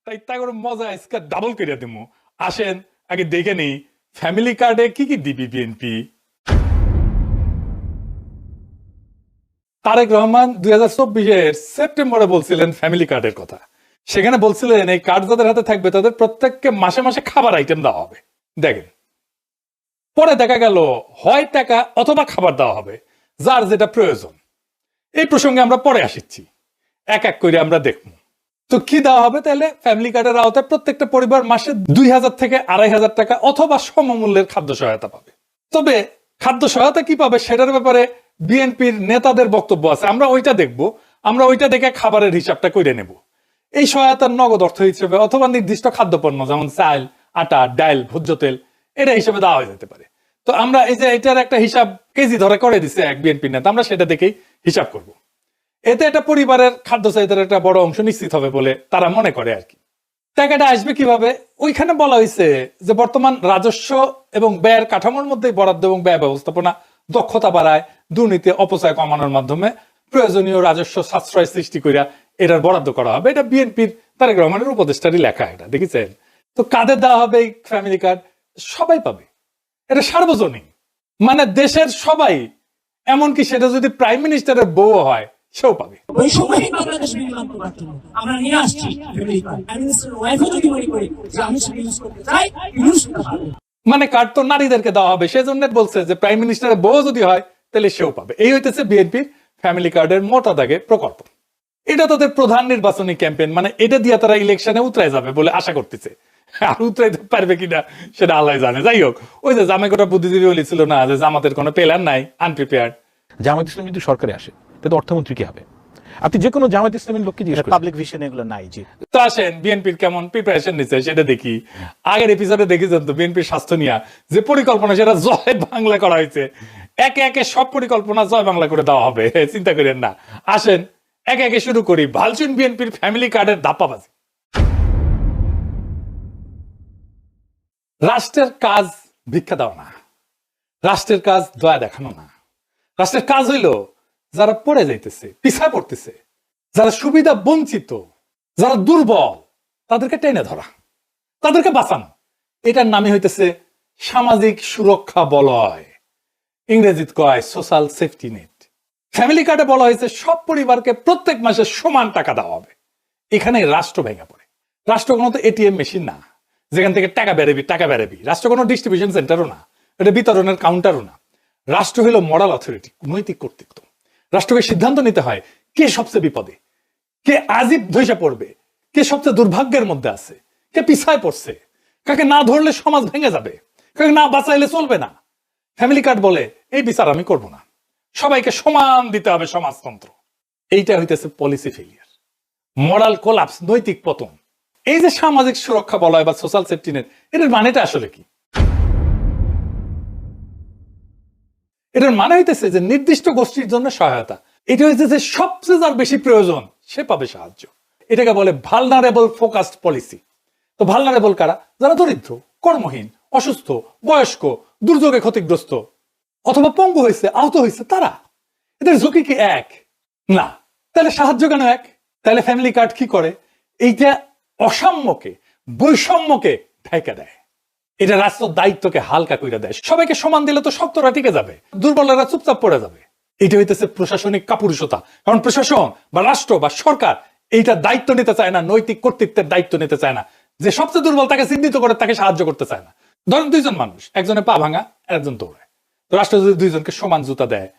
তাই তা করে মজা আজকে ডাবল করে দেবো। আসেন আগে দেখে নেই ফ্যামিলি কার্ডে কি কি দিবি বিএনপি। তারেক রহমান 2024-এর সেপ্টেম্বরে বলছিলেন ফ্যামিলি কার্ডের কথা। সেখানে বলছিলেন এই কার্ড যাদের হাতে থাকবে তাদের প্রত্যেককে মাসে মাসে খাবার আইটেম দেওয়া হবে। দেখেন পরে দেখা গেল হয় টাকা অথবা খাবার দেওয়া হবে, যার যেটা প্রয়োজন। এই প্রসঙ্গে আমরা পরে আসিচ্ছি, এক এক করে আমরা দেখবো। তো কি দেওয়া হবে তাহলে? ফ্যামিলি কার্ডের আওতায় প্রত্যেকটা পরিবার মাসে 2000 থেকে 2500 টাকা অথবা সমমূল্যের খাদ্য সহায়তা পাবে। তবে খাদ্য সহায়তা কি পাবে সেটার ব্যাপারে বিএনপির নেতাদের বক্তব্য আছে, আমরা ওইটা দেখব। আমরা ওইটা দেখে খাবারের হিসাবটা করে নেব। এই সহায়তার নগদ অর্থ হিসেবে অথবা নির্দিষ্ট খাদ্যপণ্য যেমন চাল, আটা, ডাল, ভোজ্য তেল এটা হিসেবে দেওয়া হয়ে যেতে পারে। তো আমরা এই যে এটার একটা হিসাব কেজি ধরে করে দিছে এক বিএনপি নেতা, আমরা সেটা দেখেই হিসাব করব। এতে একটা পরিবারের খাদ্য চাহিদার একটা বড় অংশ নিশ্চিত হবে বলে তারা মনে করে আর কি। টাকাটা আসবে কিভাবে? ওইখানে বলা হয়েছে যে বর্তমান রাজস্ব এবং ব্যয়ের কাঠামোর মধ্যে বরাদ্দ এবং ব্যয় ব্যবস্থাপনা দক্ষতা বাড়ায়, দুর্নীতি অপচয় কমানোর মাধ্যমে প্রয়োজনীয় রাজস্ব সাশ্রয় সৃষ্টি করিয়া এটার বরাদ্দ করা হবে। এটা বিএনপির তারেক রহমানের উপদেষ্টারই লেখা, এটা দেখেছেন। তো কাদের দেওয়া হবে এই ফ্যামিলি কার্ড? সবাই পাবে, এটা সার্বজনীন, মানে দেশের সবাই। এমনকি সেটা যদি প্রাইম মিনিস্টারের বউ হয় সেও পাবে। ওই সময় বাংলাদেশ বিনিময় করতে আমরা নিয়ে আসছি ফ্যামিলি কার্ড। প্রাইম মিনিস্টার ওয়াইফও যদি মনে করে যে আমি সেটা ইউজ করতে চাই, ইউজ করতে পারবে। মানে কার্ড তো নারীদেরকে দেওয়া হবে, সেজন্য বলছে যে প্রাইম মিনিস্টারের বউ যদি হয় তাহলে সেও পাবে। এই হইতেছে বিএনপির ফ্যামিলি কার্ডের মোটা দাগে প্রকল্প। এটা তাদের প্রধান নির্বাচনী ক্যাম্পেইন, মানে এটা দিয়ে তারা ইলেকশনে উতরাই যাবে বলে আশা করতেছে। আর উতরাইতে পারবে কিনা সেটা আল্লাহ জানে। যাই হোক, ওই যে জামাইকোটা বুদ্ধিজীবী বলেছিল না যে জামাতের কোনো প্ল্যান নাই, আনপ্রিপেয়ার্ড। জামায়াত ইসলাম যদি সরকারে আসে তাহলে অর্থমন্ত্রী কি হবে? আপনি যে কোনো জামায়াত ইসলামের লোককে জিজ্ঞেস করুন, পাবলিক ভিশন এগুলো নাই। জি, তো আসেন বিএনপির কেমন প্রিপারেশন নিচ্ছে সেটা দেখি। আগের এপিসোডে দেখেছেন তো বিএনপির স্বাস্থ্য নিয়ে যে পরিকল্পনা, সেটা জয় বাংলা করা হয়েছে। একে একে সব পরিকল্পনা জয় বাংলা করে দেওয়া হবে, চিন্তা করেন না। আসেন একে একে শুরু করি ভালচুন বিএনপির ফ্যামিলি কার্ডের ধাপ্পাবাজি। রাষ্ট্রের কাজ ভিক্ষা দেওয়া না, রাষ্ট্রের কাজ দয়া দেখানো না। রাষ্ট্রের কাজ হইল যারা পড়ে যাইতেছে, পিছায় পড়তেছে, যারা সুবিধা বঞ্চিত, যারা দুর্বল, তাদেরকে টেনে ধরা, তাদেরকে বাঁচানো। এটার নামই হইতেছে সামাজিক সুরক্ষা বলয়, ইংরেজিতে কয় সোশ্যাল সেফটি নেট। ফ্যামিলি কার্ডে বলা হয়েছে সব পরিবারকে প্রত্যেক মাসে সমান টাকা দেওয়া হবে। এখানে রাষ্ট্র ভেঙে পড়ে। রাষ্ট্র কোনো তো এটিএম মেশিন না যেখান থেকে টাকা বেরোবি। রাষ্ট্র কোনো ডিস্ট্রিবিউশন সেন্টারও না, এটা বিতরণের কাউন্টারও না। রাষ্ট্র হলো মরাল অথরিটি, নৈতিক কর্তৃত্ব। রাষ্ট্রকে সিদ্ধান্ত নিতে হয় কে সবচেয়ে বিপদে, কে আজিব ধৈসা পড়বে, কে সবচেয়ে দুর্ভাগ্যের মধ্যে আছে, কে পিছায় পড়ছে, কাকে না ধরলে সমাজ ভেঙে যাবে, কাকে না বাঁচাইলে চলবে না। ফ্যামিলি কার্ড বলে এই বিচার আমি করব না, সবাইকে সমান দিতে হবে সমাজতন্ত্র। এইটা হইতেছে পলিসি ফেলিয়ার, মরাল কোলাপস, নৈতিক পতন। এই যে সামাজিক সুরক্ষা বলয় বা সোশ্যাল সেফটি নেট, এটার মানেটা আসলে কি? এটার মানে হইতেছে যে নির্দিষ্ট গোষ্ঠীর জন্য সহায়তা। এটা হইতেছে যে সবচেয়ে যার বেশি প্রয়োজন সে পাবে সাহায্য। এটাকে বলে ভালনারেবল ফোকাসড পলিসি। তো ভালনারেবল কারা? যারা দরিদ্র, কর্মহীন, অসুস্থ, বয়স্ক, দুর্যোগে ক্ষতিগ্রস্ত অথবা পঙ্গু হয়েছে, আহত হয়েছে, তারা। এদের ঝুঁকি কি এক? না। তাহলে সাহায্য কেন এক? তাহলে ফ্যামিলি কার্ড কি করে? এইটা অসাম্যকে, বৈষম্যকে ঢাইকা দেয়। এটা রাষ্ট্রের দায়িত্বকে হালকা করে দেয়। সবাইকে সমান দিলে তো শক্তরা টিকে যাবে, দুর্বলরা চুপচাপ পড়ে যাবে। এটা হইতেছে প্রশাসনিক কাপুরুষতা। কারণ প্রশাসন বা রাষ্ট্র বা সরকার এইটা দায়িত্ব নিতে চায় না, নৈতিক কর্তৃত্বের দায়িত্ব নিতে চায় না। যে সবচেয়ে দুর্বল তাকে চিহ্নিত করে তাকে সাহায্য করতে চায় না। ধরেন দুইজন মানুষ, একজনের পা ভাঙা, একজন দৌড়ায়। তো রাষ্ট্র যদি দুইজনকে সমান জুতা দেয়,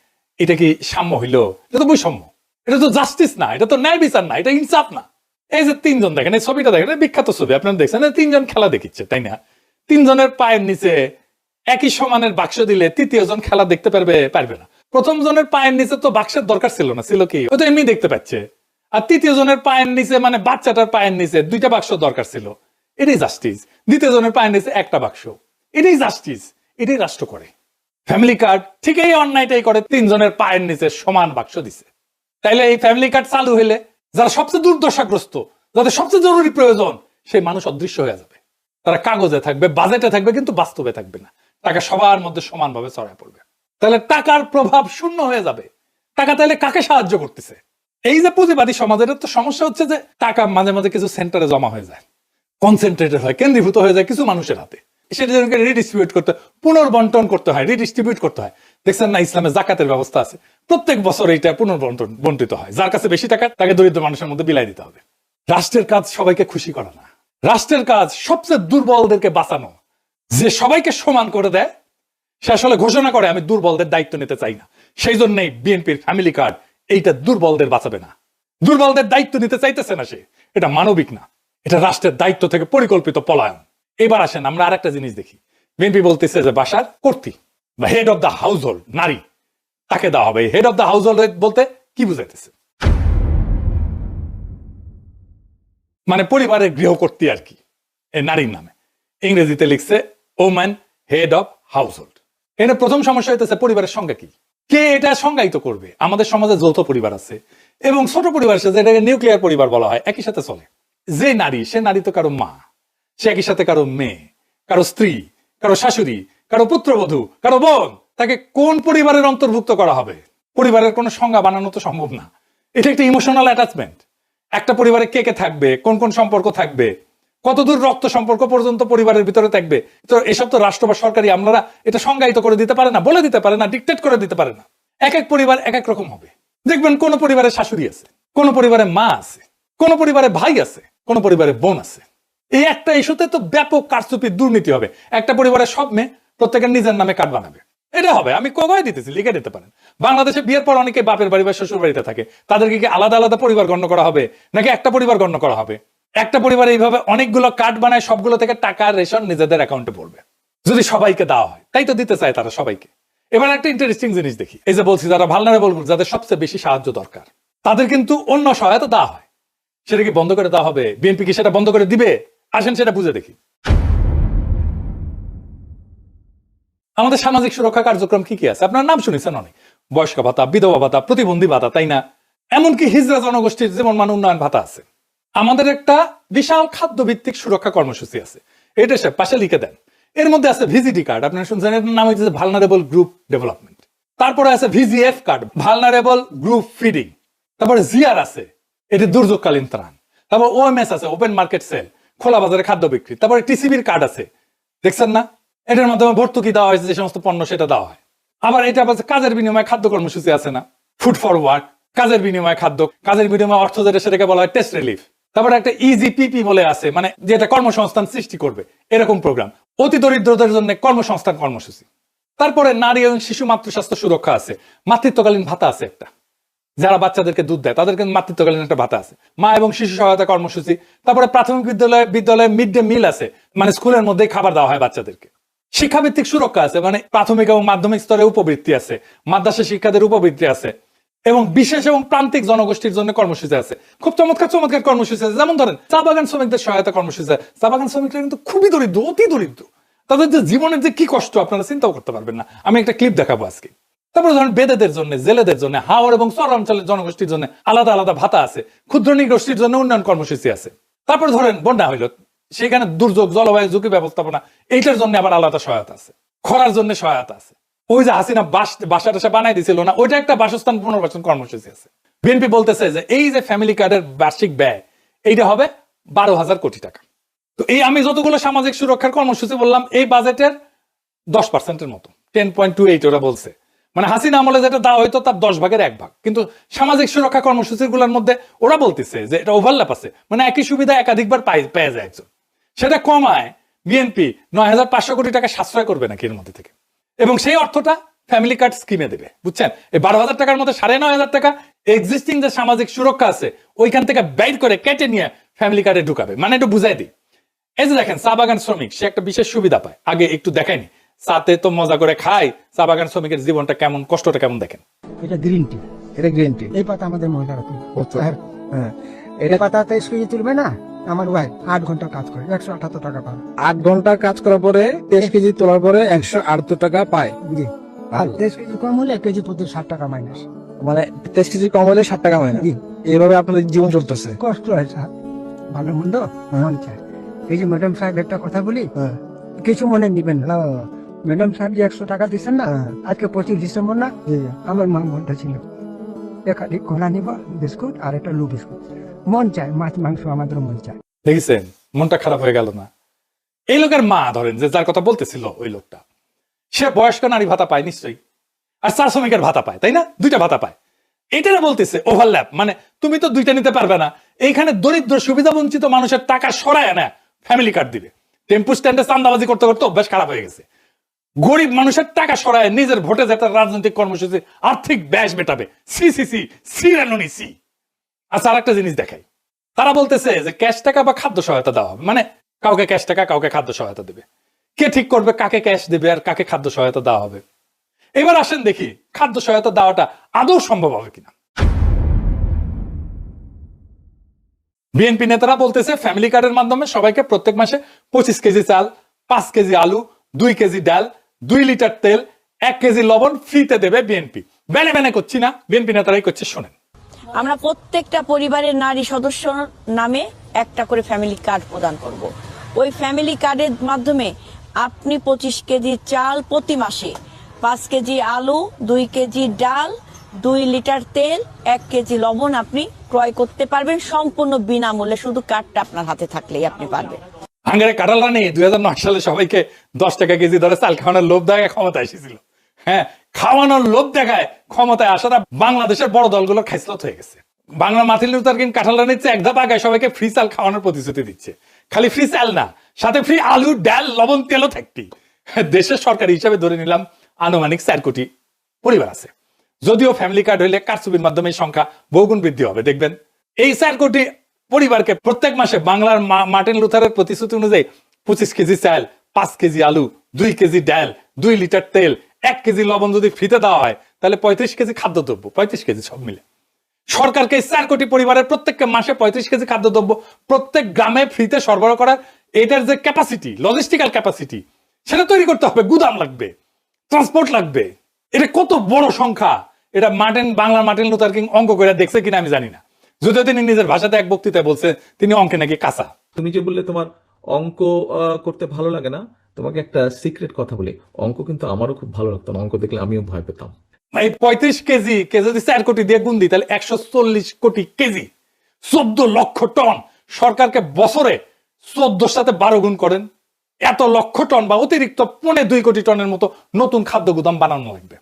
এটা কি সাম্য হইল? এটা তো বৈষম্য, এটা তো জাস্টিস না, এটা তো ন্যায় বিচার না, এটা ইনসাফ না। এই যে তিনজন দেখেন, এই ছবিটা দেখেন, বিখ্যাত ছবি, আপনারা দেখছেন, তিনজন খেলা দেখিচ্ছে, তাই না? তিনজনের পায়ের নিচে একই সমানের বাক্স দিলে তৃতীয় জন খেলা দেখতে পারবে না। প্রথম জনের পায়ের নিচে তো বাক্সের দরকার ছিল না, ছিল কি? ও তো এমনি দেখতে পাচ্ছে। আর তৃতীয় জনের পায়ের নিচে, মানে বাচ্চাটার পায়ের নিচে দুইটা বাক্স দরকার ছিল। এটাই জাস্টিস। দ্বিতীয় জনের পায়ের নিচে একটা বাক্স, এটাই জাস্টিস। এটাই রাষ্ট্র করে। ফ্যামিলি কার্ড ঠিক এই অন্যায়টাই করে, তিনজনের পায়ের নিচে সমান বাক্স দিছে। তাইলে এই ফ্যামিলি কার্ড চালু হইলে যারা সবচেয়ে দুর্দশাগ্রস্ত, যাদের সবচেয়ে জরুরি প্রয়োজন, সেই মানুষ অদৃশ্য হয়ে যাবে। তারা কাগজে থাকবে, বাজেটে থাকবে, কিন্তু বাস্তবে থাকবে না। টাকা সবার মধ্যে সমানভাবে ছড়ায় পড়বে। তাহলে টাকার প্রভাব শূন্য হয়ে যাবে। টাকা তাহলে কাকে সাহায্য করতেছে? এই যে পুঁজিবাদী সমাজের তো সমস্যা হচ্ছে যে টাকা মাঝে মাঝে কিছু সেন্টারে জমা হয়ে যায়, কনসেন্ট্রেটেড হয়, কেন্দ্রীভূত হয়ে যায় কিছু মানুষের হাতে। সেটা যেন রিডিস্ট্রিবিউট করতে, পুনর্বন্টন করতে হয়, রিডিস্ট্রিবিউট করতে হয়। দেখছেন না, ইসলামে জাকাতের ব্যবস্থা আছে, প্রত্যেক বছর এইটা বন্টিত হয়। যার কাছে বেশি টাকা তাকে দরিদ্র মানুষের মধ্যে বিলাই দিতে হবে। রাষ্ট্রের কাজ সবাইকে খুশি করা না, রাষ্ট্রের কাজ সবচেয়ে দুর্বলদেরকে বাঁচানো। যে সবাইকে সমান করে দেয় সে আসলে ঘোষণা করে আমি দুর্বলদের দায়িত্ব নিতে চাই না। সেই জন্যই বিএনপির ফ্যামিলি কার্ড এইটা দুর্বলদের বাঁচাবে না, দুর্বলদের দায়িত্ব নিতে চাইতেছে না সে। এটা মানবিক না, এটা রাষ্ট্রের দায়িত্ব থেকে পরিকল্পিত পলায়ন। এবার আসেন আমরা আর একটা জিনিস দেখি। বিএনপি বলতেছে যে বাসার কর্ত্রী বা head of the house hold নারী, তাকে দেওয়া হবে। Head of the house hold বলতে কি বুঝাইতেছে? মানে পরিবারের গৃহকর্ত্রী আর কি, এই নারীর নামে। ইংরেজিতে লিখছে woman head of house hold. এটা প্রথম সমস্যা হইতেছে পরিবারের সংজ্ঞা কি, কে এটা সংজ্ঞায়িত করবে? আমাদের সমাজে যৌথ পরিবার আছে এবং ছোট পরিবার আছে, যেটাকে নিউক্লিয়ার পরিবার বলা হয়, একই সাথে চলে। যে নারী, সে নারী তো কারো মা, সে একই সাথে কারো মেয়ে, কারো স্ত্রী, কারো শাশুড়ি, কারো পুত্রবধূ, কারো বোন। তাকে কোন পরিবারের অন্তর্ভুক্ত করা হবে? পরিবারের কোনো সংজ্ঞা বানানো তো সম্ভব না। এটা একটা ইমোশনাল অ্যাটাচমেন্ট। একটা পরিবারে কে কে থাকবে, কোন কোন সম্পর্ক থাকবে, কতদূর রক্ত সম্পর্ক পর্যন্ত পরিবারের ভিতরে থাকবে, তো এসব তো রাষ্ট্র বা সরকারি আমরা এটা সংজ্ঞায়িত করে দিতে পারে না, বলে দিতে পারে না, ডিকটেট করে দিতে পারে না। এক এক পরিবার এক এক রকম হবে। দেখবেন কোন পরিবারে শাশুড়ি আছে, কোন পরিবারে মা আছে, কোন পরিবারে ভাই আছে, কোন পরিবারে বোন আছে। এই একটা ইস্যুতে তো ব্যাপক কারচুপি, দুর্নীতি হবে। একটা পরিবারের সব মেয়ে প্রত্যেকের নিজের নামে কার্ড বানাবে, এটা হবে। আমি কবাই দিতেছি, লিখে দিতে পারেন। বাংলাদেশে বিয়ের পর অনেকে বাপের বাড়ি বা শ্বশুর বাড়িতে থাকে, তাদেরকে কি আলাদা আলাদা পরিবার গণ্য করা হবে নাকি একটা পরিবার গণ্য করা হবে? একটা পরিবারে এইভাবে অনেকগুলো কার্ড বানায়, সবগুলো থেকে টাকা রেশন নিজেদের অ্যাকাউন্টে পড়বে। যদি সবাইকে দেওয়া হয়, তাই তো দিতে চায় তারা সবাইকে। এবার একটা ইন্টারেস্টিং জিনিস দেখি। এই যে বলছি যারা ভালনারেবল, যাদের সবচেয়ে বেশি সাহায্য দরকার, তাদের কিন্তু অন্য সহায়তা দেওয়া হয়। সেটা কি বন্ধ করে দেওয়া হবে? বিএনপি কি সেটা বন্ধ করে দিবে? আসেন সেটা বুঝে দেখি। আমাদের সামাজিক সুরক্ষা কার্যক্রম কি কি আছে? আপনার নাম শুনেছেন অনেক, বয়স্ক ভাতা, বিধবা ভাতা, প্রতিবন্ধী ভাতা, তাই না? এমনকি হিজড়া জনগোষ্ঠীর জীবন মান উন্নয়ন ভাতা আছে। আমাদের একটা বিশাল খাদ্য ভিত্তিক সুরক্ষা কর্মসূচি আছে, এটা সে পাশে লিখে দেন। এর মধ্যে আছে ভিজিটি কার্ড, আপনারা শুনছেন, এটার নাম হচ্ছে ভালনারেবল গ্রুপ ডেভেলপমেন্ট। তারপরে আছে VGF card, vulnerable group feeding. তারপরে জিআর আছে, এটি দুর্যোগকালীন ত্রাণ। তারপর ওএমএস আছে, ওপেন মার্কেট সেল, খোলা বাজারে খাদ্য বিক্রি। তারপরে টিসিবির কার্ড আছে, দেখছেন না? এটার মাধ্যমে ভর্তুকি দেওয়া হয়েছে, যে সমস্ত পণ্য সেটা দেওয়া হয়। আবার এটা কাজের বিনিময়ে খাদ্য কর্মসূচি আছে না, ফুড ফর ওয়ার্ক, কাজের বিনিময়ে খাদ্য, কাজের বিনিময়ে অর্থ, যেটা সেটাকে বলা হয় টেস্ট রিলিফ। তারপরে একটা ইজিপিপি বলে আছে, মানে যেটা কর্মসংস্থান সৃষ্টি করবে, এরকম প্রোগ্রাম। অতি দরিদ্রদের জন্য কর্মসংস্থান কর্মসূচি। তারপরে নারী এবং শিশু মাতৃস্বাস্থ্য সুরক্ষা আছে, মাতৃত্বকালীন ভাতা আছে একটা, যারা বাচ্চাদেরকে দুধ দেয় তাদেরকে মাতৃত্বকালীন একটা ভাতা আছে, মা এবং শিশু সহায়তা কর্মসূচি। তারপরে প্রাথমিক বিদ্যালয়ে মিড ডে মিল আছে, মানে স্কুলের মধ্যেই খাবার দেওয়া হয় বাচ্চাদেরকে। শিক্ষাভিত্তিক সুরক্ষা আছে, মানে প্রাথমিক এবং মাধ্যমিক স্তরে উপবৃত্তি আছে, মাদ্রাসা শিক্ষাদের উপবৃত্তি আছে, এবং বিশেষ এবং প্রান্তিক জনগোষ্ঠীর জন্য কর্মসূচি আছে। খুব চমৎকার চমৎকার কর্মসূচি আছে। যেমন ধরেন চা বাগান শ্রমিকদের সহায়তা কর্মসূচি আছে। চা বাগান শ্রমিকরা কিন্তু খুবই দরিদ্র, অতি দরিদ্র। তাদের যে জীবনের যে কি কষ্ট আপনারা চিন্তাও করতে পারবেন না। আমি একটা ক্লিপ দেখাবো আজকে। তারপরে ধরেন বেদেদের জন্য, জেলেদের জন্য, হাওড় এবং চর অঞ্চলের জনগোষ্ঠীর জন্য আলাদা আলাদা ভাতা আছে, ক্ষুদ্র নৃগোষ্ঠীর জন্য উন্নয়ন কর্মসূচি আছে। তারপরে ধরেন বন্যা হইল, সেখানে দুর্যোগ, জলবায়ু ঝুঁকি ব্যবস্থাপনা, এইটার জন্য আবার আলাদা সহায়তা আছে। খরার জন্য সহায়তা আছে। ওই যে হাসিনা বাসা টাসা বানাই দিছিল না, ওইটা একটা বাসস্থান পুনর্বাসন কর্মসূচি আছে। বিএনপি বলতেছে যে এই যে ফ্যামিলি কার্ডের বার্ষিক ব্যয়, এইটা হবে 12,000 কোটি টাকা। তো এই আমি যতগুলো সামাজিক সুরক্ষার কর্মসূচি বললাম, এই বাজেটের 10% মতো, 10.28 ওরা বলছে। মানে হাসিনা আমলে যেটা দেওয়া হইতো তার 10 ভাগের 1 ভাগ। কিন্তু সামাজিক সুরক্ষা কর্মসূচিগুলোর মধ্যে ওরা বলতেছে যে এটা ওভারল্যাপ আছে, মানে একই সুবিধা একাধিকবার পেয়ে যায় একজন। সেটা কমায় বিএনপি 9,500 কোটি টাকা সাশ্রয় করবে নাকি এর মধ্যে থেকে, এবং সেই অর্থটা ফ্যামিলি কার্ড স্কিমে দেবে। বুঝছেন? এই 12,000 টাকার মধ্যে 9,500 টাকা এক্সিস্টিং যে সামাজিক সুরক্ষা আছে ওইখান থেকে বাইর করে কেটে নিয়ে ফ্যামিলি কার্ডে ঢুকাবে। মানে একটু বুঝাই দিই। এই যে দেখেন, চা বাগান শ্রমিক সে একটা বিশেষ সুবিধা পায়। আগে একটু দেখায়নি, চাতে তো মজা করে খায়, চা বাগান শ্রমিকের জীবনটা কেমন, কষ্টটা কেমন দেখেন। এটা গ্রিন টি, এটা গ্রিন টি। এই পাতা আমাদের মহিলারা তুলবে। হ্যাঁ, এটা পাতাতে স্কুলে তুলবে না, আমার ভাই 8 ঘন্টা কাজ করে 178 টাকা পাবে। 8 ঘন্টা কাজ করার পরে 23 কেজি তোলার পরে 178 টাকা পায়। জি, আর 23 কেজি কম হলে 1 কেজি প্রতি 60 টাকা মাইনাস। মানে 23 কেজি কম হলে 60 টাকা হয় না। জি, এইভাবে আপনাদের জীবন চলতেছে। কষ্ট হয় স্যার, ভালো মন্দ মন চায়। এই যে ম্যাডাম সাহেব একটা কথা বলি, হ্যাঁ, কিছু মনে নিবেন না। ম্যাডাম সাহেব যে 100 টাকা দিচ্ছেন না, আজকে 25 ডিসেম্বর না, আমার মা বলতেছিল একাধিক কলা নিব, বিস্কুট আর একটা লু বিস্কুট। মন চায়, মাছ মাংস আমাদের মন চায়। দেখেছেন মনটা খারাপ হয়ে গেল না? এই লোকের মা ধরেন, যে যার কথা বলতেছিল ওই লোকটা, সে বয়স্ক নারী ভাতা পায় নিশ্চয়ই, আর চার শ্রমিকের ভাতা পায়, তাই না? দুইটা ভাতা পায়। এটারা বলতেছে ওভারল্যাপ, মানে তুমি তো দুইটা নিতে পারবে না, এইখানে দরিদ্র সুবিধা বঞ্চিত মানুষের টাকা সরায় না ফ্যামিলি কার্ড দিবে। টেম্পু স্ট্যান্ডে চান্দাবাজি করতে করতে অভ্যাস খারাপ হয়ে গেছে। গরিব মানুষের টাকা সরায় নিজের ভোটে যেটা রাজনৈতিক কর্মসূচি আর্থিক ব্যাস মেটাবে। সি সি সি সিরানুনি সি। আচ্ছা, আর একটা জিনিস দেখাই, তারা বলতেছে যে ক্যাশ টাকা বা খাদ্য সহায়তা দেওয়া হবে, মানে কাউকে ক্যাশ টাকা কাউকে খাদ্য সহায়তা দেবে। কে ঠিক করবে কাকে ক্যাশ দেবে আর কাকে খাদ্য সহায়তা দেওয়া হবে? এবার আসেন দেখি খাদ্য সহায়তা দেওয়াটা আদৌ সম্ভব হবে কিনা। বিএনপি নেতারা বলতেছে ফ্যামিলি কার্ডের মাধ্যমে সবাইকে প্রত্যেক মাসে 25 কেজি চাল, 5 কেজি আলু, 2 কেজি ডাল, 2 লিটার তেল, 1 কেজি লবণ ফ্রিতে দেবে বিএনপি। বেনে বেনে করছি না, বিএনপি নেতারাই করছে। শোনেন, আমরা প্রত্যেকটা পরিবারের নারী সদস্য নামে একটা করে ফ্যামিলি কার্ড প্রদান করব। ওই ফ্যামিলি কার্ডের মাধ্যমে আপনি 25 কেজি চাল প্রতি মাসে, 5 কেজি আলু, 2 কেজি ডাল, 2 লিটার তেল, 1 কেজি লবণ আপনি ক্রয় করতে পারবেন সম্পূর্ণ বিনামূল্যে। শুধু কার্ডটা আপনার হাতে থাকলেই আপনি পারবেন। হাঙ্গারে কাঁঠাল রানী 2009 সালে সবাইকে 10 টাকা কেজি ধরে চাল খাওয়ানোর লোভ দেখায় ক্ষমতায় এসেছিল। হ্যাঁ, খাওয়ানোর লোভ দেখায় ক্ষমতায় আসাটা বাংলাদেশের বড় দলগুলোর খাইসলত হয়ে গেছে। বাংলার মার্টিন লুথার কিং কাঁঠাল রানীর চেয়ে এক ধাপ আগায় সবাইকে ফ্রি চাল খাওয়ানোর প্রতিশ্রুতি দিচ্ছে। খালি ফ্রি চাল না, সাথে ফ্রি আলু, ডাল, লবণ, তেলও থাকতি। দেশের সরকারি হিসাবে ধরে নিলাম আনুমানিক 4 কোটি পরিবার আছে। যদিও ফ্যামিলি কার্ড হইলে কারচুপির মাধ্যমে এই সংখ্যা বহুগুণ বৃদ্ধি হবে। দেখবেন এই 4 কোটি পরিবারকে প্রত্যেক মাসে বাংলার মার্টিন লুথারের প্রতিশ্রুতি অনুযায়ী 25 কেজি চাল, 5 কেজি আলু, 2 কেজি ডাল, 2 লিটার তেল, 1 কেজি লবণ যদি ফ্রিতে দেওয়া হয়, তাহলে 35 কেজি খাদ্যদ্রব্য, 35 কেজি সব মিলে সরকারকে 4 কোটি পরিবারের প্রত্যেককে মাসে 35 কেজি খাদ্যদ্রব্য প্রত্যেক গ্রামে ফ্রিতে সরবরাহ করার এটার যে ক্যাপাসিটি, লজিস্টিক্যাল ক্যাপাসিটি, সেটা তৈরি করতে হবে। গুদাম লাগবে, ট্রান্সপোর্ট লাগবে। এটা কত বড় সংখ্যা, এটা বাংলার মার্টিন লুথার কিং অঙ্ক করে দেখছে কিনা আমি জানি না। যদিও তিনি নিজের ভাষাতে এক বক্তৃতায় বলছে তিনি অঙ্কে নাকি কাঁচা। তুমি যে বললে তোমার অঙ্ক করতে ভালো লাগে না, তোমাকে একটা সিক্রেট কথা বলি, অঙ্ক কিন্তু আমারও খুব ভালো লাগতো না, অঙ্ক দেখলে আমিও ভয় পেতাম। এই 35 কেজি কে যদি 4 কোটি দিয়ে গুণ দিই, তাহলে 140 কোটি কেজি, 14 লক্ষ টন। সরকারকে বছরে 14 সাথে 12 গুণ করেন, এত লক্ষ টন বা অতিরিক্ত 2.25 কোটি টনের মতো নতুন খাদ্য গুদাম বানানো লাগবে।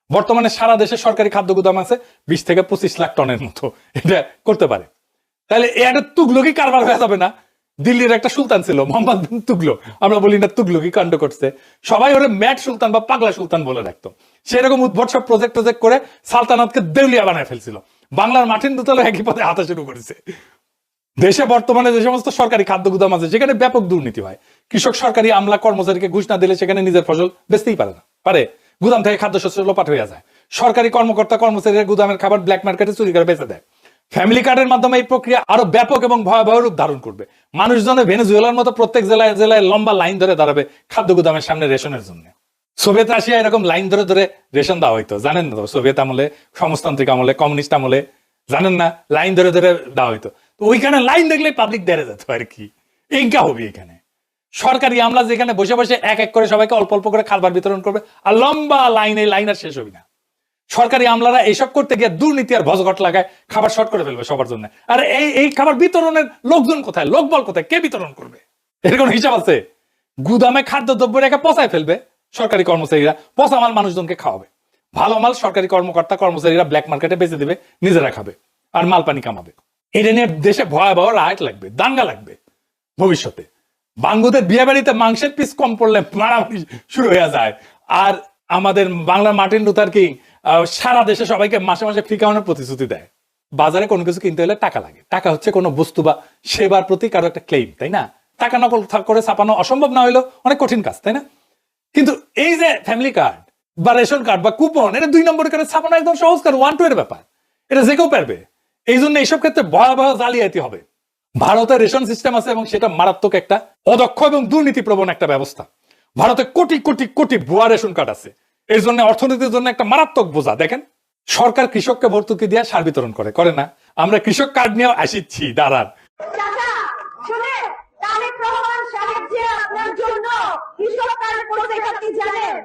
বর্তমানে সারা দেশে সরকারি খাদ্য গুদাম আছে 20 থেকে 25 লাখ টনের মতো, এটা করতে পারে। তাহলে এটা তুগলকি কারবার হয়ে যাবে না? দিল্লির একটা সুলতান ছিল মোহাম্মদ বিন তুগলক, আমরা বলি না তুগলকি কাণ্ড করছে, সবাই ওরে ম্যাড সুলতান বা পাগলা সুলতান বলে রাখতো। সেরকম উদ্ভট সব প্রজেক্ট করে সালতানাতকে দেউলিয়া বানায় ফেলছিল। বাংলার মার্টিন লুথার একই পথে হাঁটা শুরু করেছে। দেশে বর্তমানে যে সমস্ত সরকারি খাদ্য গুদাম আছে সেখানে ব্যাপক দুর্নীতি হয়। কৃষক সরকারি আমলা কর্মচারীকে ঘুষ না দিলে সেখানে নিজের ফসল বেচতেই পারে না, পারে গুদাম থেকে খাদ্যশস্য লোপাট হয়ে যায়। সরকারি কর্মকর্তা কর্মচারীরা গুদামের খাবার ব্ল্যাক মার্কেটে চুরি করে বেচে দেয়। ফ্যামিলি কার্ডের মাধ্যমে এই প্রক্রিয়া আরো ব্যাপক এবং ভয়াবহ রূপ ধারণ করবে। মানুষজনে ভেনেজুয়েলার মতো প্রত্যেক জেলায় জেলায় লম্বা লাইন ধরে দাঁড়াবে খাদ্য গুদামের সামনে রেশনের জন্য। সোভিয়েত রাশিয়া এরকম লাইন ধরে ধরে রেশন দেওয়া হইতো, জানেন না? সোভিয়েত আমলে, সমাজতান্ত্রিক আমলে, কমিউনিস্ট আমলে, জানেন না, লাইন ধরে ধরে দেওয়া হইতো। তো ওইখানে লাইন দেখলে পাবলিক দেড়ে যেত আর কি। এইটা হবে এখানে সরকারি আমলা যেখানে বসে বসে এক এক করে সবাইকে অল্প অল্প করে খাবার বিতরণ করবে, আর লম্বা লাইন, এই লাইন আর শেষ হবে না। সরকারি আমলারা এইসব করতে গিয়ে দুর্নীতি আর ভজঘট লাগায় খাবার শর্ট করে ফেলবে সবার জন্য। আর এই খাবার বিতরণের লোকজন কোথায়, লোকবল কোথায়, কে বিতরণ করবে? এর কোন হিসাব আছে? গুদামে খাদ্যদ্রব্য রেখে পচায় ফেলবে সরকারি কর্মচারীরা, পচা মাল মানুষজনকে খাওয়াবে। ভালো মাল সরকারি কর্মকর্তা কর্মচারীরা ব্ল্যাক মার্কেটে বেচে দিবে, নিজেরা খাবে আর মাল পানি কামাবে। এটা নিয়ে দেশে ভয়াবহ রাইট লাগবে, দাঙ্গা লাগবে ভবিষ্যতে। বাঙ্গুদের বিয়ে বাড়িতে মাংসের পিস কম পড়লে মারামারি শুরু হয়ে যায়। আর আমাদের বাংলার মার্টিন লুথার কিং সারা দেশে সবাইকে মাসে মাসে ফ্রি খাওয়ানোর প্রতিশ্রুতি দেয়। বাজারে কোনো কিছু কিনতে হলে টাকা লাগে। টাকা হচ্ছে কোনো বস্তু বা সেবার প্রতি কারো একটা ক্লেম, তাই না? টাকা নকল করে ছাপানো অসম্ভব না হইলেও অনেক কঠিন কাজ, তাই না? কিন্তু এই যে ফ্যামিলি কার্ড বা রেশন কার্ড বা কুপন, এটা 2 নম্বর করে ছাপানো একদম সহজ কাজ, 1-2 এর ব্যাপার। এটা যে কেউ পারবে। এই জন্য এইসব ক্ষেত্রে ভয়াবহ জালিয়াতি হবে। ভারতের রেশন সিস্টেম আছে এবং সেটা মারাত্মক একটা অদক্ষ এবং দুর্নীতি প্রবণ একটা ব্যবস্থা। ভারতে কোটি কোটি কোটি ভুয়া রেশন কার্ড আছে। এর জন্য অর্থনীতির জন্য একটা মারাত্মক বোঝা। দেখেন, সরকার কৃষককে ভর্তুকি দিয়ে সার বিতরণ করে না? আমরা কৃষক কার্ড নিয়ে আসিচ্ছি, দাঁড়ান। তারেক রহমান সাহেব যে আপনার জন্য কৃষক কার্ড প্রজেক্ট আপনি জানেন,